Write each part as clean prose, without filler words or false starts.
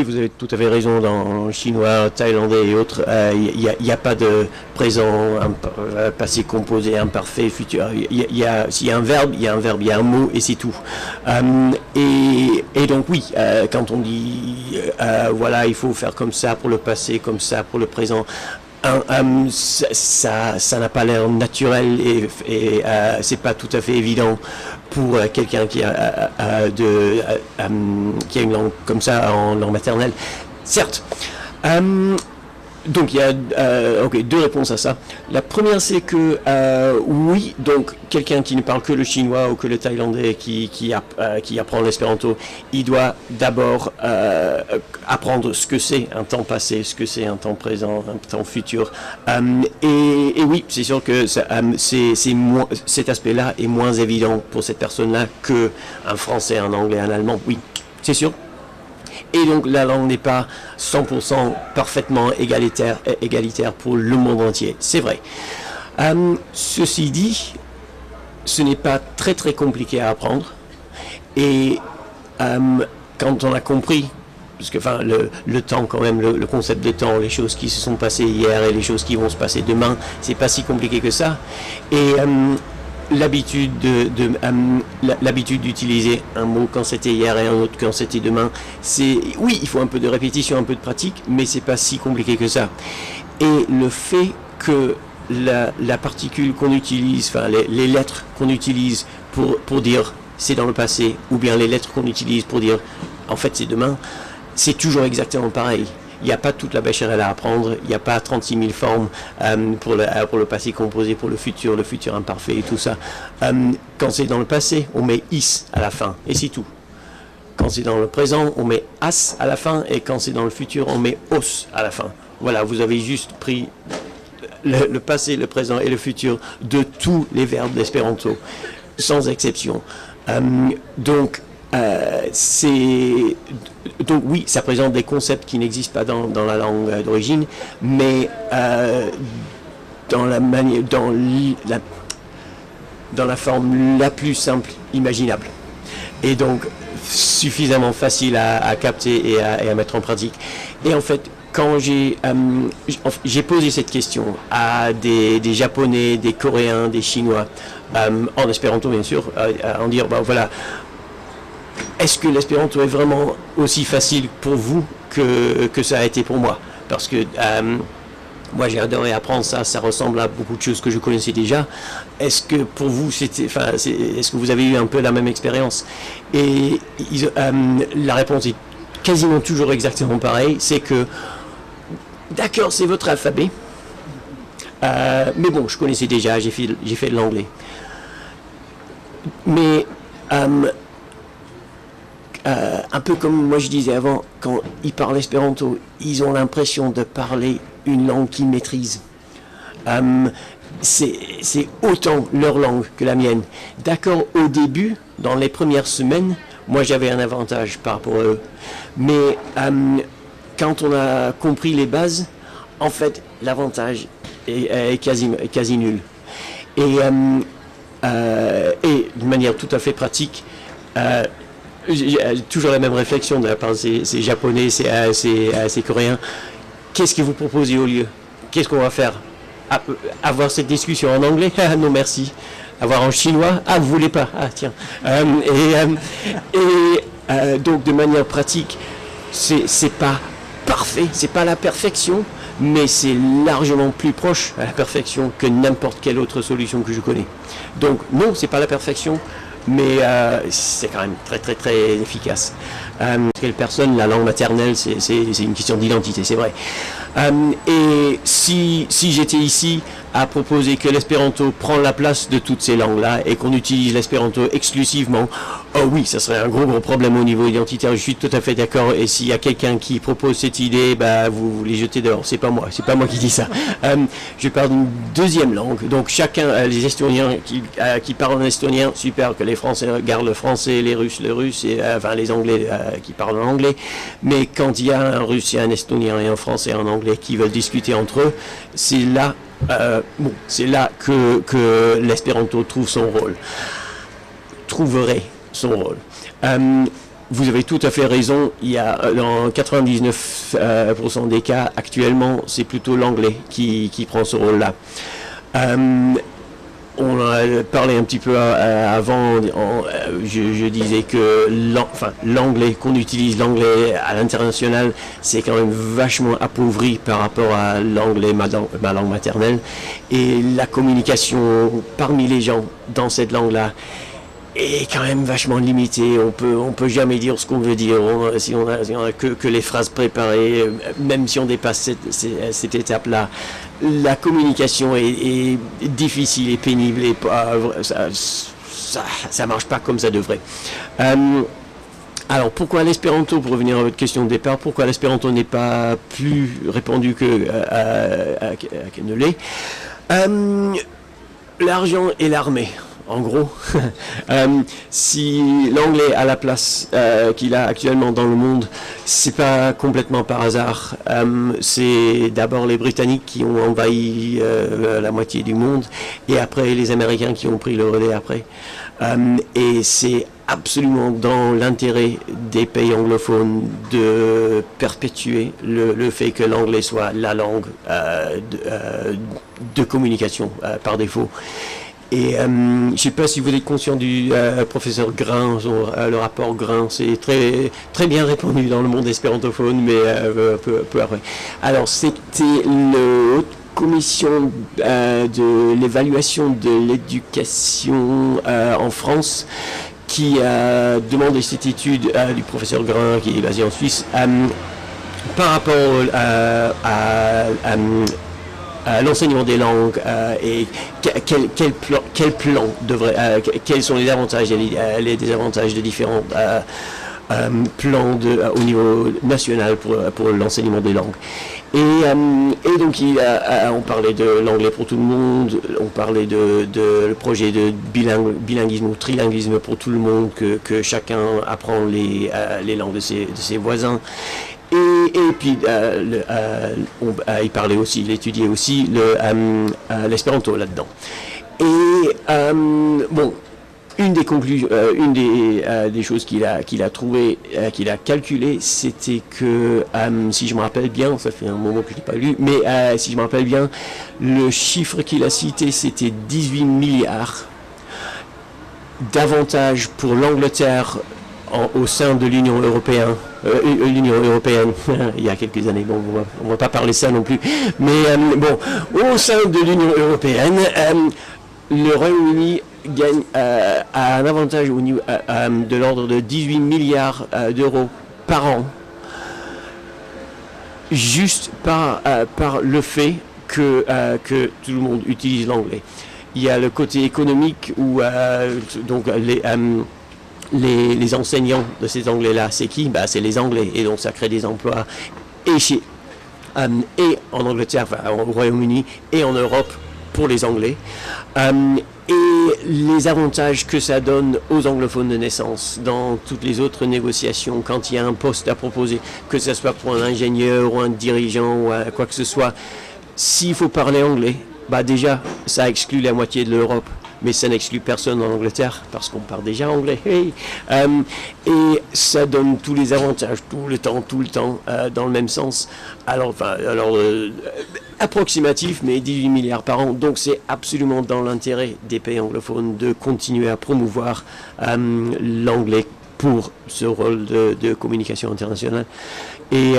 oui, vous avez tout à fait raison. Dans le chinois, thaïlandais et autres, il n'y a pas de présent, passé composé, imparfait, futur. S'il y a un verbe, il y a un verbe, il y a un mot et c'est tout. Et donc oui, quand on dit voilà, il faut faire comme ça pour le passé, comme ça pour le présent. Ça n'a pas l'air naturel et c'est pas tout à fait évident pour quelqu'un qui a une langue comme ça en langue maternelle. Certes. Donc il y a deux réponses à ça. La première, c'est que oui, donc quelqu'un qui ne parle que le chinois ou que le thaïlandais qui apprend l'espéranto, il doit d'abord apprendre ce que c'est un temps passé, ce que c'est un temps présent, un temps futur. Et oui, c'est sûr que cet aspect-là est moins évident pour cette personne-là qu'un français, un anglais, un allemand. Oui, c'est sûr. Et donc la langue n'est pas 100% parfaitement égalitaire pour le monde entier. C'est vrai. Ceci dit, ce n'est pas très très compliqué à apprendre. Et quand on a compris, parce que le temps quand même, le concept de temps, les choses qui se sont passées hier et les choses qui vont se passer demain, c'est pas si compliqué que ça. Et l'habitude d'utiliser un mot quand c'était hier et un autre quand c'était demain, oui, il faut un peu de répétition, un peu de pratique, mais c'est pas si compliqué que ça. Et le fait que la particule qu'on utilise, les lettres qu'on utilise pour dire c'est dans le passé, ou bien les lettres qu'on utilise pour dire en fait c'est demain, c'est toujours exactement pareil. Il n'y a pas toute la bécherelle à apprendre, il n'y a pas 36 000 formes pour le passé composé, pour le futur imparfait et tout ça. Quand c'est dans le passé, on met is à la fin, et c'est tout. Quand c'est dans le présent, on met as à la fin, et quand c'est dans le futur, on met os à la fin. Voilà, vous avez juste pris le passé, le présent et le futur de tous les verbes d'espéranto, sans exception. Donc oui, ça présente des concepts qui n'existent pas dans la langue d'origine, mais dans la forme la plus simple imaginable. Et donc suffisamment facile à capter et à mettre en pratique. Et en fait, quand j'ai posé cette question à des Japonais, des Coréens, des Chinois, en espéranto bien sûr, en dire voilà, est-ce que l'espéranto est vraiment aussi facile pour vous que ça a été pour moi? Parce que moi j'ai adoré apprendre ça, ça ressemble à beaucoup de choses que je connaissais déjà. Est-ce que pour vous est-ce que vous avez eu un peu la même expérience? Et la réponse est quasiment toujours exactement pareille, c'est que d'accord, c'est votre alphabet, mais bon, je connaissais déjà, j'ai fait de l'anglais. Mais un peu comme moi je disais avant, quand ils parlent espéranto, ils ont l'impression de parler une langue qu'ils maîtrisent. C'est autant leur langue que la mienne. D'accord, au début, dans les premières semaines, moi j'avais un avantage par rapport à eux. Mais quand on a compris les bases, en fait, l'avantage est quasi nul. Et de manière tout à fait pratique, j'ai toujours la même réflexion de la part de ces Japonais, ces Coréens. Qu'est-ce que vous proposez au lieu? Qu'est-ce qu'on va faire? Avoir cette discussion en anglais? Ah, non merci. Avoir en chinois? Ah, vous voulez pas? Ah tiens. Donc de manière pratique, c'est pas parfait, c'est pas la perfection, mais c'est largement plus proche à la perfection que n'importe quelle autre solution que je connais. Donc non, c'est pas la perfection, mais c'est quand même très très très efficace. Quelle personne, la langue maternelle, c'est une question d'identité, c'est vrai. Et si j'étais ici à proposer que l'espéranto prend la place de toutes ces langues-là et qu'on utilise l'espéranto exclusivement, oh oui, ça serait un gros problème au niveau identitaire, je suis tout à fait d'accord. Et s'il y a quelqu'un qui propose cette idée, vous les jetez dehors, c'est pas moi qui dis ça. Je parle d'une deuxième langue, donc chacun, les Estoniens qui parlent en estonien, super, que les Français gardent le français, les Russes le russe, et les Anglais qui parlent en anglais, mais quand il y a un Russe et un Estonien et un Français et un Anglais qui veulent discuter entre eux, c'est là que l'espéranto trouverait son rôle. vous avez tout à fait raison. Il y a dans 99% des cas actuellement, c'est plutôt l'anglais qui prend ce rôle-là. On a parlé un petit peu avant, je disais que l'anglais, qu'on utilise l'anglais à l'international, c'est quand même vachement appauvri par rapport à l'anglais, ma langue maternelle. Et la communication parmi les gens dans cette langue-là est quand même vachement limitée. On peut jamais dire ce qu'on veut dire. Si on a que les phrases préparées, même si on dépasse cette étape-là, la communication est difficile et pénible et ça marche pas comme ça devrait. Alors pourquoi l'espéranto, pour revenir à votre question de départ, pourquoi l'espéranto n'est pas plus répandu que ne l'est? L'argent et l'armée. En gros, si l'anglais a la place qu'il a actuellement dans le monde, c'est pas complètement par hasard. C'est d'abord les Britanniques qui ont envahi la moitié du monde, et après les Américains qui ont pris le relais après. Et c'est absolument dans l'intérêt des pays anglophones de perpétuer le fait que l'anglais soit la langue de communication par défaut. Et je ne sais pas si vous êtes conscient du professeur Grain, le rapport Grain, c'est très bien répandu dans le monde espérantophone, mais peu après. Alors c'était la haute commission de l'évaluation de l'éducation en France qui a demandé cette étude du professeur Grain, qui est basé en Suisse, par rapport à l'enseignement des langues et quel plan devrait, quels sont les avantages et les désavantages de différents plans au niveau national pour l'enseignement des langues. Et donc on parlait de l'anglais pour tout le monde, on parlait de le projet de bilinguisme ou trilinguisme pour tout le monde, que chacun apprend les langues de ses voisins. Et puis, il parlait aussi, il étudiait aussi l'espéranto là-dedans. Et bon, une des conclusions, des choses qu'il a trouvé, qu'il a calculé, c'était que, si je me rappelle bien, ça fait un moment que je n'ai pas lu, mais si je me rappelle bien, le chiffre qu'il a cité, c'était 18 milliards d'avantages pour l'Angleterre au sein de l'Union européenne, il y a quelques années, bon, on va pas parler ça non plus, mais bon, au sein de l'Union européenne, le Royaume-Uni gagne un avantage au niveau de l'ordre de 18 milliards d'euros par an, juste par le fait que tout le monde utilise l'anglais. Il y a le côté économique où donc les enseignants de ces Anglais-là, c'est qui? C'est les Anglais, et donc ça crée des emplois et en Angleterre, au Royaume-Uni, et en Europe pour les Anglais. Et les avantages que ça donne aux anglophones de naissance dans toutes les autres négociations, quand il y a un poste à proposer, que ce soit pour un ingénieur ou un dirigeant ou quoi que ce soit, s'il faut parler anglais, déjà ça exclut la moitié de l'Europe. Mais ça n'exclut personne en Angleterre, parce qu'on parle déjà anglais. Hey. Et ça donne tous les avantages, tout le temps, dans le même sens. Alors approximatif, mais 18 milliards par an. Donc c'est absolument dans l'intérêt des pays anglophones de continuer à promouvoir l'anglais pour ce rôle de communication internationale. Et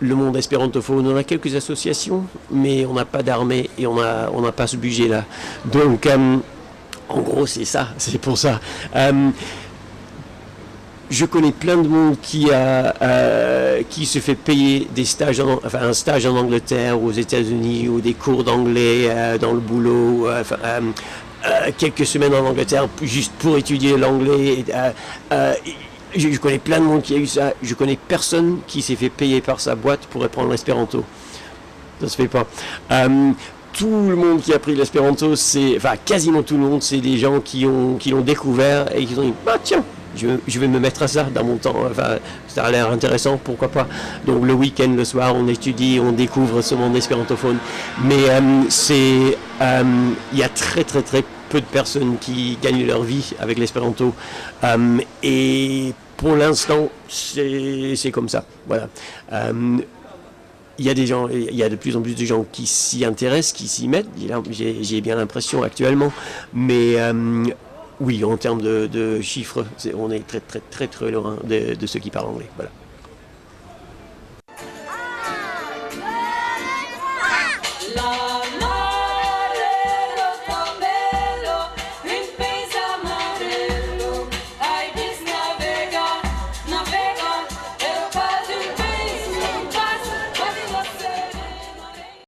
le monde espérantophone, on a quelques associations, mais on n'a pas d'armée et on n'a pas ce budget-là. Donc, en gros, c'est ça, c'est pour ça. Je connais plein de monde qui se fait payer des stages, un stage en Angleterre, aux États-Unis, ou des cours d'anglais dans le boulot, quelques semaines en Angleterre juste pour étudier l'anglais. Je connais plein de monde qui a eu ça. Je connais personne qui s'est fait payer par sa boîte pour apprendre l'espéranto. Ça se fait pas. Tout le monde qui a pris l'espéranto, quasiment tout le monde, c'est des gens qui l'ont découvert et qui ont dit tiens, je vais me mettre à ça dans mon temps. Ça a l'air intéressant, pourquoi pas. Donc le week-end, le soir, on étudie, on découvre ce monde espérantophone. Mais il y a très très très peu de personnes qui gagnent leur vie avec l'espéranto. Et pour l'instant, c'est comme ça. Voilà. Il y a des gens, il y a de plus en plus de gens qui s'y intéressent, qui s'y mettent. J'ai bien l'impression actuellement. Mais oui, en termes de chiffres, on est très très très très loin de ceux qui parlent anglais. Voilà.